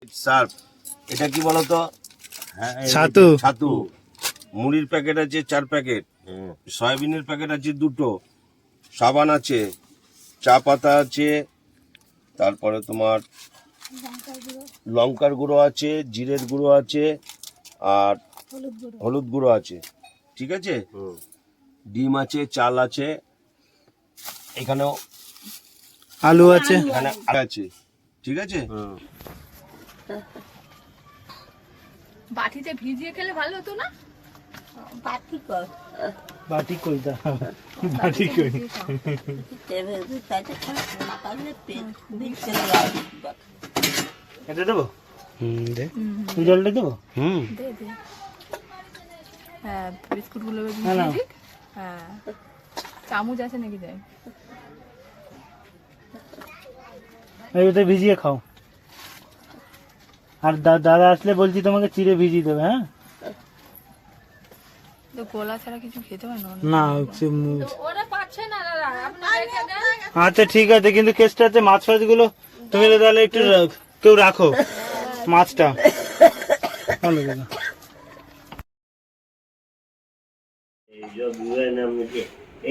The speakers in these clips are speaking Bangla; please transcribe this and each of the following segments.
সার্ফ, এটা কি বলতো? হ্যাঁ, ছাতু। ছাতু। মুড়ির প্যাকেট আছে 4 প্যাকেট, সয়াবিনের প্যাকেট আছে 2টো, সাবান আছে, চা পাতা আছে, তারপরে তোমার লঙ্কার গুঁড়ো আছে, জিরের গুঁড়ো আছে, আর হলুদ গুঁড়ো আছে। ঠিক আছে, ডিম আছে, চাল আছে, এখানেও আলু আছে। এখানে আলু আছে। ঠিক আছে, বাটিতে ভিজিয়ে খেলে ভালো হতো না? বাটি কর বাটি কই দা, বাটি কই। এটা দেবো? দে। তুই জলটা দেবো? দে দে। হ্যাঁ, বিস্কুট গুলো না, না। ঠিক। হ্যাঁ, চামচ আছে নাকি দেখ। এইটা ভিজিয়ে খাও। আর দাদা আসলে বলছি তোমাকে চিড়ে ভিজিয়ে দেবে। হ্যাঁ, তো গোলা ছাড়া কিছু খেতে হয় না। না ওরা পাচ্ছে না দাদা, আপনি রেখে দেন। আচ্ছা ঠিক আছে, কিন্তু কেসটাতে মাছ ফাছ গুলো তুমি তাহলে একটু কেউ রাখো মাছটা। ভালো কথা।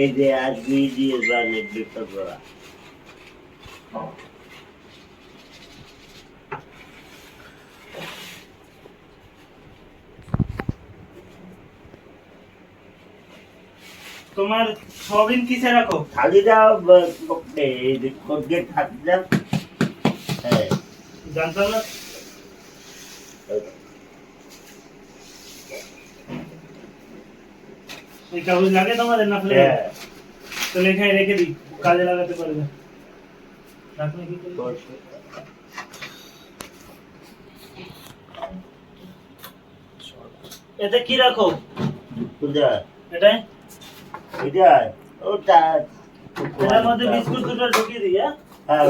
এই যে আজ দিয়ে বানিয়ে দিতে পারা তোমার সবিন কিসে রাখো? খালি দাও এই যে কোটকে থাকতে দাও। হ্যাঁ, জানতাম না। এই কাগজ লাগে তোমাদের না ফেলে? হ্যাঁ। তো লেখায় রেখে দিই, কাজে লাগাতে পারবে। রাখলে কি করবে? এতে কি রাখো? কোথায় এটা এটা ওটা এটার মধ্যে বিস্কুট দুটো ঢুকিয়ে দিই। হ্যাঁ, হ্যাঁ